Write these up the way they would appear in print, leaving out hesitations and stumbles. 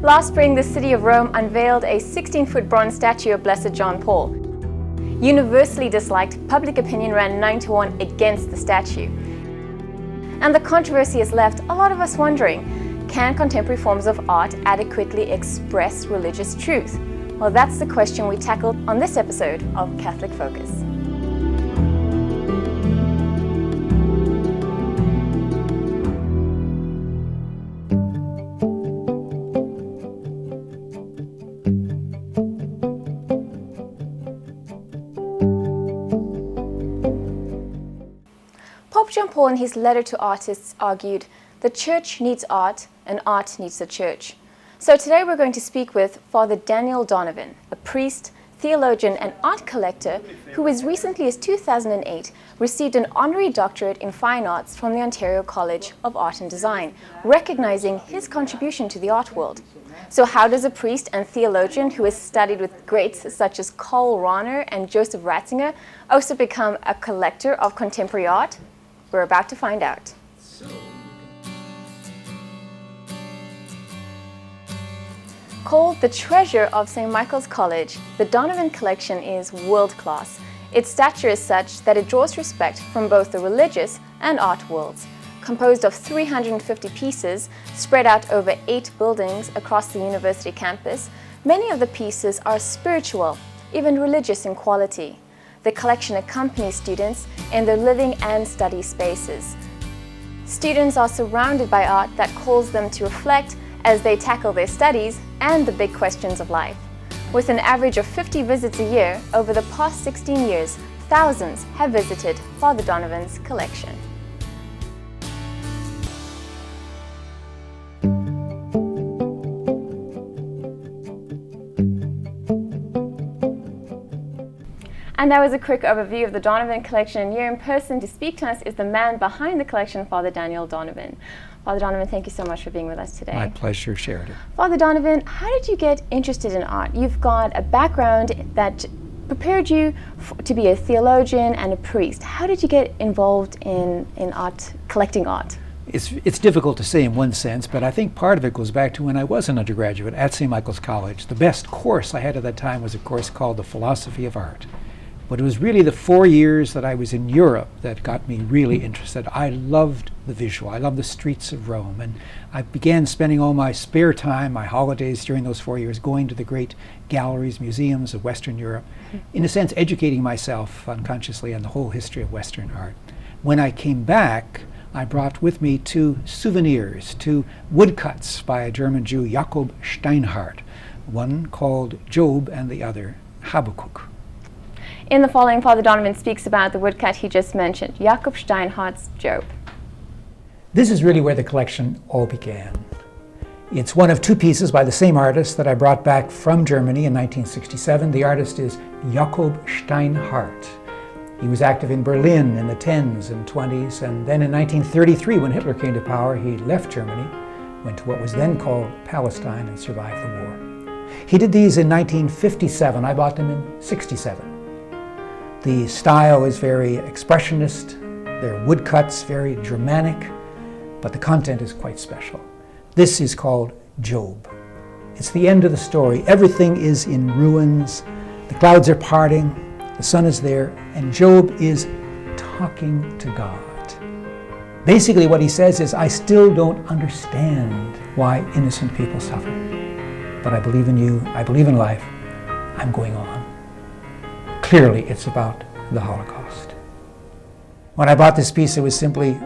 Last spring, the city of Rome unveiled a 16-foot bronze statue of Blessed John Paul. Universally disliked, public opinion ran 9-1 against the statue. And the controversy has left a lot of us wondering, can contemporary forms of art adequately express religious truth? Well, that's the question we tackled on this episode of Catholic Focus. Pope John Paul, in his letter to artists, argued, "The church needs art, and art needs the church." So today we're going to speak with Father Daniel Donovan, a priest, theologian, and art collector who, as recently as 2008, received an honorary doctorate in fine arts from the Ontario College of Art and Design, recognizing his contribution to the art world. So how does a priest and theologian who has studied with greats such as Karl Rahner and Joseph Ratzinger also become a collector of contemporary art? We're about to find out. Called the treasure of St. Michael's College, the Donovan Collection is world-class. Its stature is such that it draws respect from both the religious and art worlds. Composed of 350 pieces spread out over 8 buildings across the university campus, many of the pieces are spiritual, even religious in quality. The collection accompanies students in their living and study spaces. Students are surrounded by art that calls them to reflect as they tackle their studies and the big questions of life. With an average of 50 visits a year, over the past 16 years, thousands have visited Father Donovan's collection. And that was a quick overview of the Donovan Collection. And here in person to speak to us is the man behind the collection, Father Daniel Donovan. Father Donovan, thank you so much for being with us today. My pleasure, Sheridan. Father Donovan, how did you get interested in art? You've got a background that prepared you to be a theologian and a priest. How did you get involved in art, collecting art? It's difficult to say in one sense, but I think part of it goes back to when I was an undergraduate at St. Michael's College. The best course I had at that time was a course called the Philosophy of Art. But it was really the 4 years that I was in Europe that got me really interested. I loved the visual. I loved the streets of Rome. And I began spending all my spare time, my holidays during those 4 years, going to the great galleries, museums of Western Europe, in a sense educating myself unconsciously on the whole history of Western art. When I came back, I brought with me 2 souvenirs, 2 woodcuts by a German Jew, Jakob Steinhardt, one called Job and the other Habakkuk. In the following, Father Donovan speaks about the woodcut he just mentioned, Jakob Steinhardt's Job. This is really where the collection all began. It's one of 2 pieces by the same artist that I brought back from Germany in 1967. The artist is Jakob Steinhardt. He was active in Berlin in the 10s and 20s, and then in 1933, when Hitler came to power, he left Germany, went to what was then called Palestine, and survived the war. He did these in 1957. I bought them in 67. The style is very expressionist, they're woodcuts, very Germanic, but the content is quite special. This is called Job. It's the end of the story. Everything is in ruins, the clouds are parting, the sun is there, and Job is talking to God. Basically what he says is, I still don't understand why innocent people suffer, but I believe in you, I believe in life, I'm going on. Clearly, it's about the Holocaust. When I bought this piece, it was simply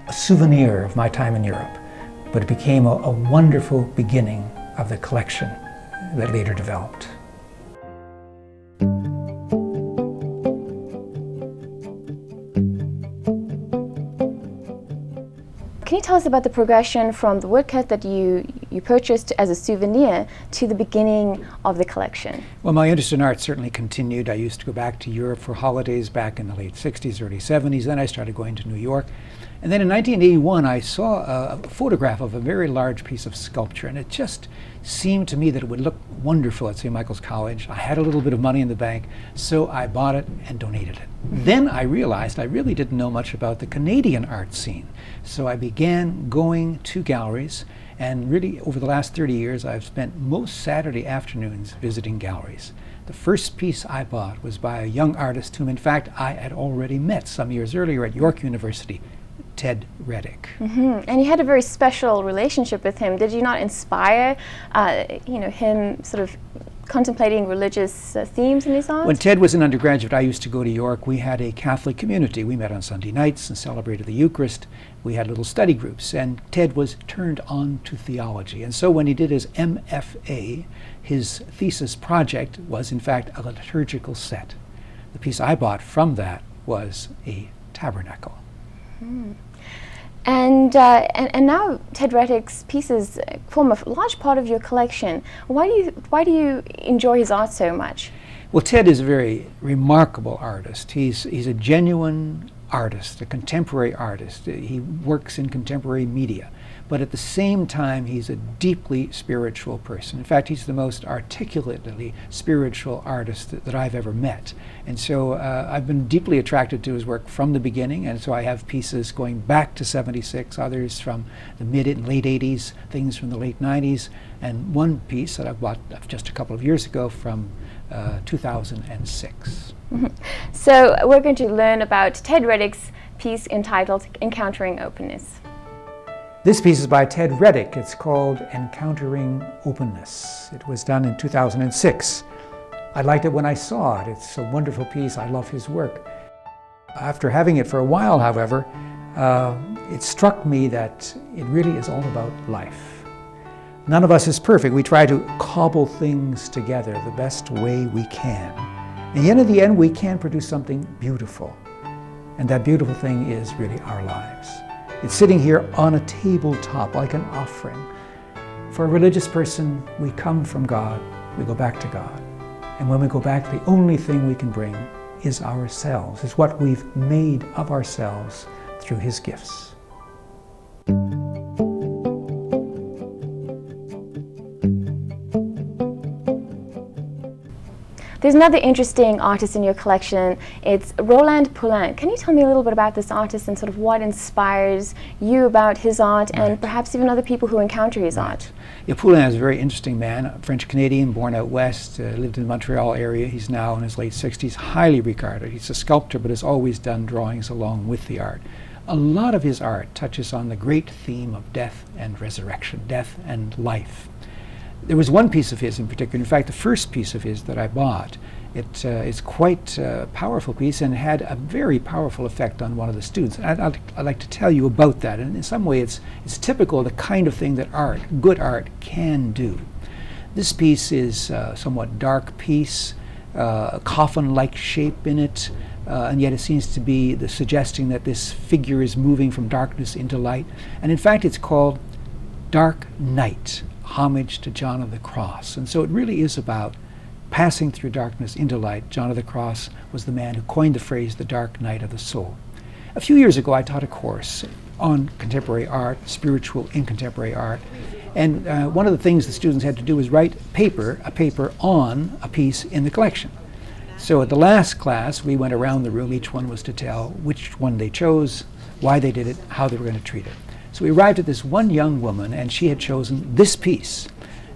a souvenir of my time in Europe, but it became a wonderful beginning of the collection that later developed. Can you tell us about the progression from the woodcut that you purchased as a souvenir to the beginning of the collection? Well, my interest in art certainly continued. I used to go back to Europe for holidays back in the late 60s, early 70s. Then I started going to New York. And then in 1981, I saw a photograph of a very large piece of sculpture, and it just seemed to me that it would look wonderful at St. Michael's College. I had a little bit of money in the bank, so I bought it and donated it. Then I realized I really didn't know much about the Canadian art scene. So I began going to galleries And really, over the last 30 years, I've spent most Saturday afternoons visiting galleries. The first piece I bought was by a young artist whom, in fact, I had already met some years earlier at York University, Ted Reic. And you had a very special relationship with him. Did you not inspire, him sort of contemplating religious themes in his art? When Ted was an undergraduate, I used to go to York. We had a Catholic community. We met on Sunday nights and celebrated the Eucharist. We had little study groups, and Ted was turned on to theology. And so when he did his MFA, his thesis project was in fact a liturgical set. The piece I bought from that was a tabernacle. And now Ted Reic's pieces form a large part of your collection. Why do you enjoy his art so much? Well, Ted is a very remarkable artist. He's a genuine artist, a contemporary artist. He works in contemporary media. But at the same time, he's a deeply spiritual person. In fact, he's the most articulately spiritual artist that I've ever met. And so I've been deeply attracted to his work from the beginning, and so I have pieces going back to '76, others from the mid and late '80s, things from the late '90s, and one piece that I bought just a couple of years ago from 2006. So we're going to learn about Ted Reic's piece entitled Encountering Openness. This piece is by Ted Reic. It's called Encountering Openness. It was done in 2006. I liked it when I saw it. It's a wonderful piece. I love his work. After having it for a while, however, it struck me that it really is all about life. None of us is perfect. We try to cobble things together the best way we can. And yet in the end, we can produce something beautiful. And that beautiful thing is really our lives. It's sitting here on a tabletop like an offering. For a religious person, we come from God, we go back to God. And when we go back, the only thing we can bring is ourselves. It's what we've made of ourselves through His gifts. There's another interesting artist in your collection. It's Roland Poulain. Can you tell me a little bit about this artist and sort of what inspires you about his art and perhaps even other people who encounter his art? Yeah, Poulain is a very interesting man, a French-Canadian, born out west, lived in the Montreal area. He's now in his late 60s, highly regarded. He's a sculptor, but has always done drawings along with the art. A lot of his art touches on the great theme of death and resurrection, death and life. There was one piece of his in particular, in fact the first piece of his that I bought. It is quite a powerful piece and had a very powerful effect on one of the students. I'd like to tell you about that, and in some way it's typical of the kind of thing that good art can do. This piece is a somewhat dark piece, a coffin-like shape in it, and yet it seems to be suggesting that this figure is moving from darkness into light. And in fact it's called Dark Night, homage to John of the Cross. And so it really is about passing through darkness into light. John of the Cross was the man who coined the phrase, the dark night of the soul. A few years ago, I taught a course on contemporary art, spiritual in contemporary art. And one of the things the students had to do was write a paper on a piece in the collection. So at the last class, we went around the room. Each one was to tell which one they chose, why they did it, how they were going to treat it. So we arrived at this one young woman, and she had chosen this piece.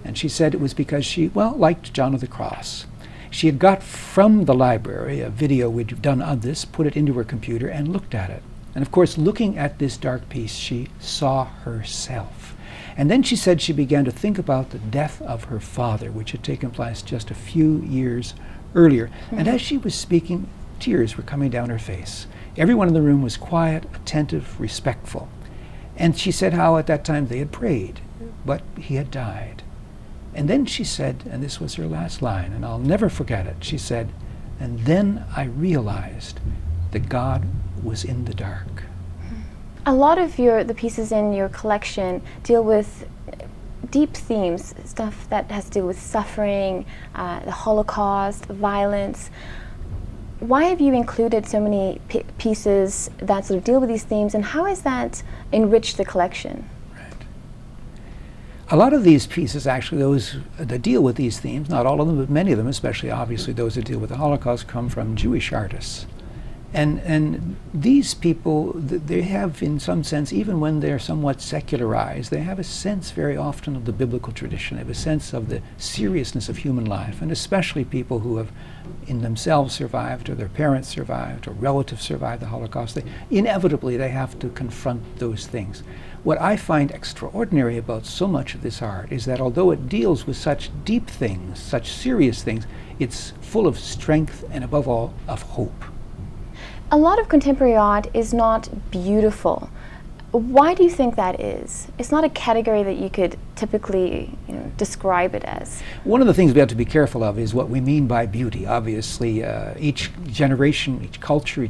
And she said it was because she, liked John of the Cross. She had got from the library a video we'd done of this, put it into her computer, and looked at it. And of course, looking at this dark piece, she saw herself. And then she said she began to think about the death of her father, which had taken place just a few years earlier. And as she was speaking, tears were coming down her face. Everyone in the room was quiet, attentive, respectful. And she said how at that time they had prayed, but he had died. And then she said, and this was her last line, and I'll never forget it, she said, and then I realized that God was in the dark. A lot of the pieces in your collection deal with deep themes, stuff that has to do with suffering, the Holocaust, violence. Why have you included so many pieces that sort of deal with these themes, and how has that enriched the collection? Right. A lot of these pieces, actually, those that deal with these themes, not all of them, but many of them, especially obviously those that deal with the Holocaust, come from Jewish artists. And these people, they have, in some sense, even when they're somewhat secularized, they have a sense very often of the biblical tradition. They have a sense of the seriousness of human life, and especially people who have in themselves survived, or their parents survived, or relatives survived the Holocaust. Inevitably, they have to confront those things. What I find extraordinary about so much of this art is that although it deals with such deep things, such serious things, it's full of strength and, above all, of hope. A lot of contemporary art is not beautiful. Why do you think that is? It's not a category that you could typically, describe it as. One of the things we have to be careful of is what we mean by beauty. Obviously, each generation, each culture,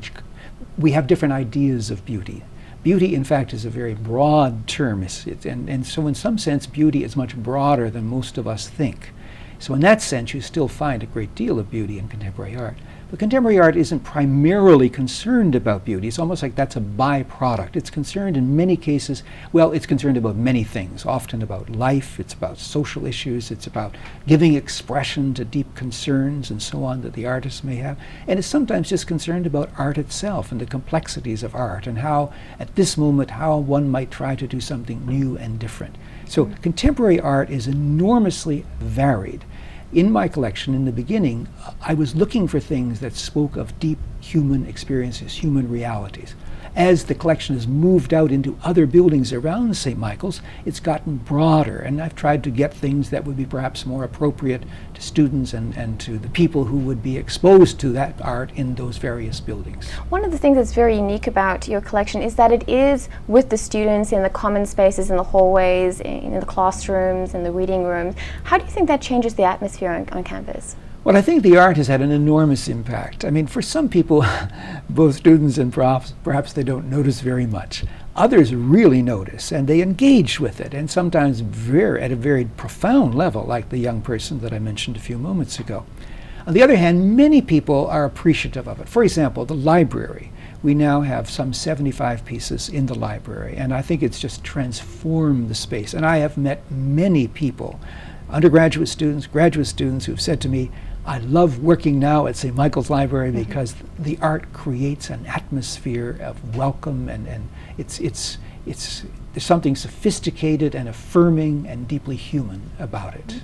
we have different ideas of beauty. Beauty, in fact, is a very broad term, and so in some sense, beauty is much broader than most of us think. So in that sense, you still find a great deal of beauty in contemporary art. But contemporary art isn't primarily concerned about beauty. It's almost like that's a byproduct. It's concerned in many cases, it's concerned about many things, often about life, it's about social issues, it's about giving expression to deep concerns and so on that the artist may have. And it's sometimes just concerned about art itself and the complexities of art and how, at this moment, how one might try to do something new and different. So contemporary art is enormously varied. In my collection, in the beginning, I was looking for things that spoke of deep human experiences, human realities. As the collection has moved out into other buildings around St. Michael's, it's gotten broader, and I've tried to get things that would be perhaps more appropriate to students and to the people who would be exposed to that art in those various buildings. One of the things that's very unique about your collection is that it is with the students in the common spaces, in the hallways, in the classrooms, in the reading rooms. How do you think that changes the atmosphere on campus? Well, I think the art has had an enormous impact. I mean, for some people, both students and profs, perhaps they don't notice very much. Others really notice, and they engage with it, and sometimes at a very profound level, like the young person that I mentioned a few moments ago. On the other hand, many people are appreciative of it. For example, the library. We now have some 75 pieces in the library, and I think it's just transformed the space. And I have met many people, undergraduate students, graduate students, who've said to me, I love working now at St. Michael's Library because the art creates an atmosphere of welcome, and there's something sophisticated and affirming and deeply human about it.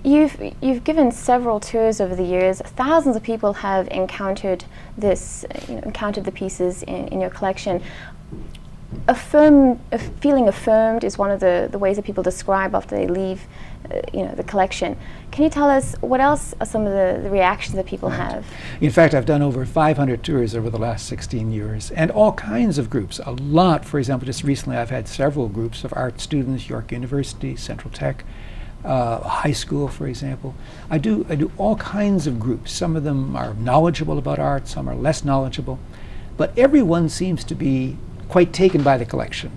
You've given several tours over the years. Thousands of people have encountered this, encountered the pieces in your collection. Feeling affirmed is one of the ways that people describe after they leave the collection. Can you tell us what else are some of the reactions that people have? In fact, I've done over 500 tours over the last 16 years, and all kinds of groups. A lot, for example, just recently I've had several groups of art students, York University, Central Tech, high school, for example. I do all kinds of groups. Some of them are knowledgeable about art, some are less knowledgeable, but everyone seems to be quite taken by the collection.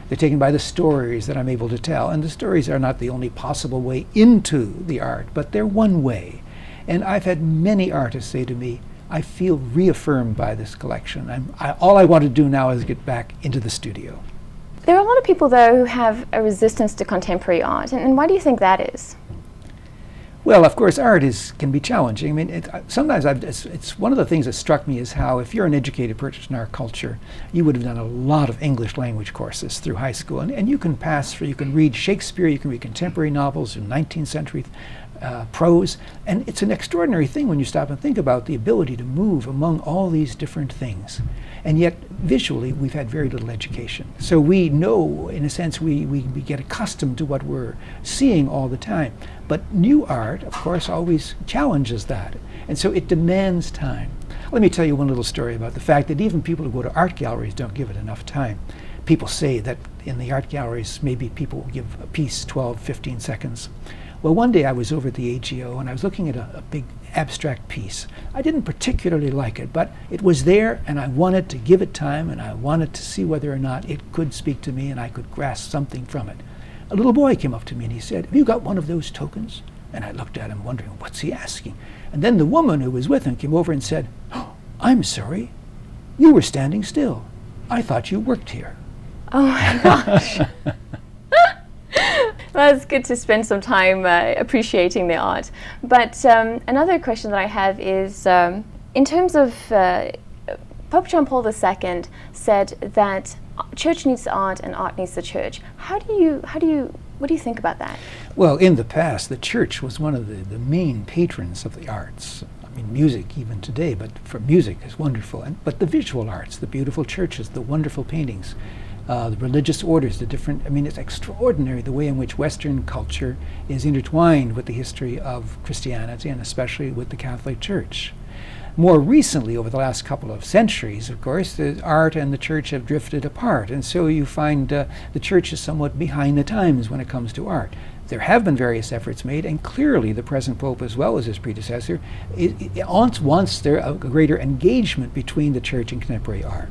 They're taken by the stories that I'm able to tell, and the stories are not the only possible way into the art, but they're one way. And I've had many artists say to me, I feel reaffirmed by this collection. All I want to do now is get back into the studio. There are a lot of people, though, who have a resistance to contemporary art, and why do you think that is? Well, of course, art can be challenging. I mean, sometimes it's one of the things that struck me is how, if you're an educated person in our culture, you would have done a lot of English language courses through high school, and you can you can read Shakespeare, you can read contemporary novels in 19th century prose, and it's an extraordinary thing when you stop and think about the ability to move among all these different things. And yet, visually, we've had very little education. So we know, in a sense, we get accustomed to what we're seeing all the time. But new art, of course, always challenges that. And so it demands time. Let me tell you one little story about the fact that even people who go to art galleries don't give it enough time. People say that in the art galleries, maybe people give a piece 12, 15 seconds. Well, one day I was over at the AGO and I was looking at a big abstract piece. I didn't particularly like it, but it was there and I wanted to give it time and I wanted to see whether or not it could speak to me and I could grasp something from it. A little boy came up to me and he said, "Have you got one of those tokens?" And I looked at him wondering, what's he asking? And then the woman who was with him came over and said, "Oh, I'm sorry, you were standing still. I thought you worked here." Oh my gosh. Well, it's good to spend some time appreciating the art. But another question that I have is, in terms of Pope John Paul II said that church needs art and art needs the church. What do you think about that? Well, in the past, the church was one of the main patrons of the arts. I mean, music even today, but for music is wonderful. But the visual arts, the beautiful churches, the wonderful paintings, the religious orders, it's extraordinary the way in which Western culture is intertwined with the history of Christianity and especially with the Catholic Church. More recently, over the last couple of centuries, of course, the art and the church have drifted apart, and so you find the church is somewhat behind the times when it comes to art. There have been various efforts made, and clearly the present Pope, as well as his predecessor, wants there a greater engagement between the church and contemporary art.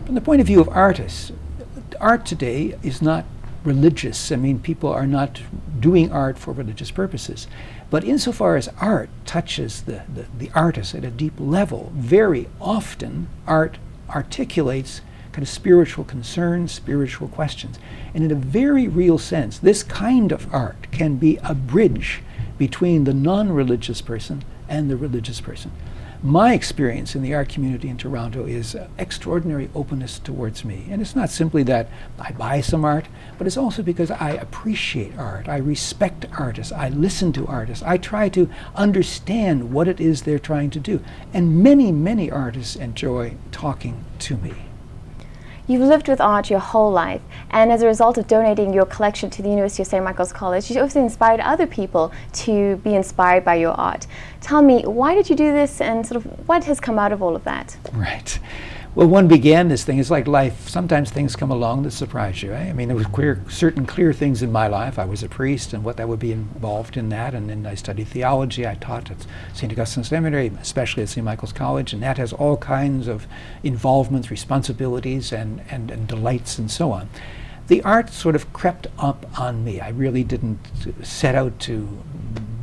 From the point of view of artists, art today is not religious. I mean, people are not doing art for religious purposes. But insofar as art touches the artist at a deep level, very often art articulates kind of spiritual concerns, spiritual questions. And in a very real sense, this kind of art can be a bridge between the non-religious person and the religious person. My experience in the art community in Toronto is extraordinary openness towards me. And it's not simply that I buy some art, but it's also because I appreciate art. I respect artists. I listen to artists. I try to understand what it is they're trying to do. And many, many artists enjoy talking to me. You've lived with art your whole life, and as a result of donating your collection to the University of St. Michael's College, you've also inspired other people to be inspired by your art. Tell me, why did you do this, and sort of what has come out of all of that? Right. Well, one began this thing. It's like life. Sometimes things come along that surprise you. Right? I mean, there was certain clear things in my life. I was a priest, and what that would be involved in that. And then I studied theology. I taught at St. Augustine Seminary, especially at St. Michael's College, and that has all kinds of involvements, responsibilities, and delights, and so on. The art sort of crept up on me. I really didn't set out to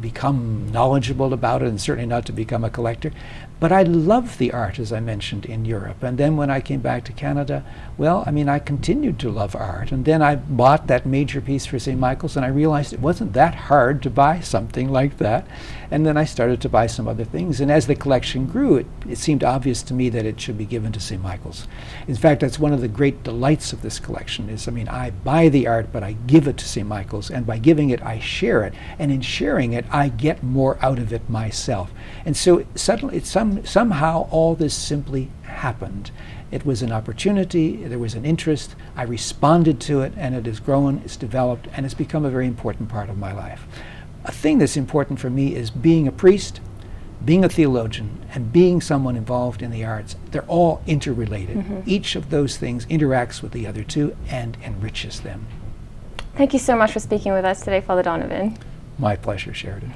become knowledgeable about it, and certainly not to become a collector. But I loved the art, as I mentioned, in Europe. And then when I came back to Canada, well, I mean, I continued to love art. And then I bought that major piece for St. Michael's, and I realized it wasn't that hard to buy something like that. And then I started to buy some other things. And as the collection grew, it seemed obvious to me that it should be given to St. Michael's. In fact, that's one of the great delights of this collection is, I mean, I buy the art, but I give it to St. Michael's. And by giving it, I share it. And in sharing it, I get more out of it myself. And so suddenly, somehow all this simply happened. It was an opportunity, there was an interest, I responded to it, and it has grown, it's developed, and it's become a very important part of my life. A thing that's important for me is being a priest, being a theologian, and being someone involved in the arts. They're all interrelated. Mm-hmm. Each of those things interacts with the other two and enriches them. Thank you so much for speaking with us today, Father Donovan. My pleasure, Sheridan.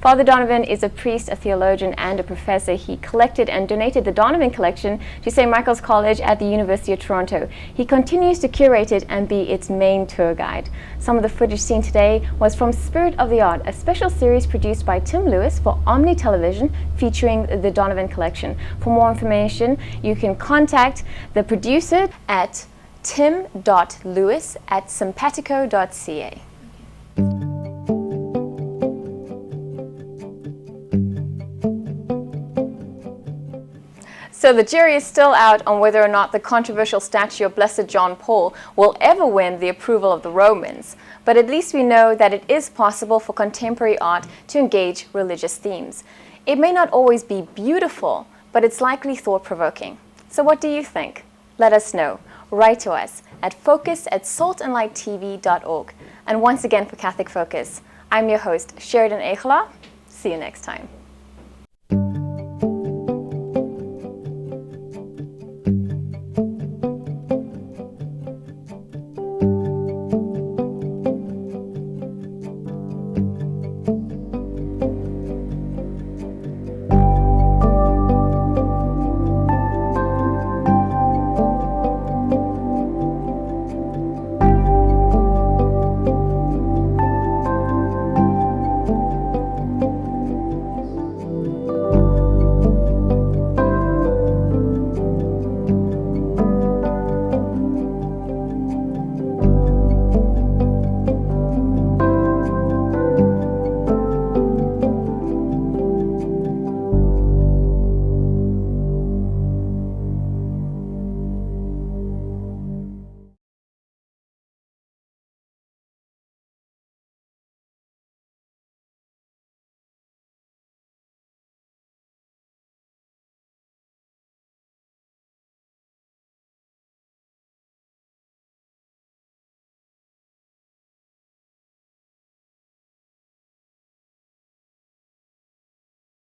Father Donovan is a priest, a theologian, and a professor. He collected and donated the Donovan Collection to St. Michael's College at the University of Toronto. He continues to curate it and be its main tour guide. Some of the footage seen today was from Spirit of the Art, a special series produced by Tim Lewis for Omni Television featuring the Donovan Collection. For more information, you can contact the producer at tim.lewis@simpatico.ca. So the jury is still out on whether or not the controversial statue of Blessed John Paul will ever win the approval of the Romans. But at least we know that it is possible for contemporary art to engage religious themes. It may not always be beautiful, but it's likely thought-provoking. So what do you think? Let us know. Write to us at focus@saltandlighttv.org. And once again for Catholic Focus, I'm your host, Sheridan Eichler. See you next time.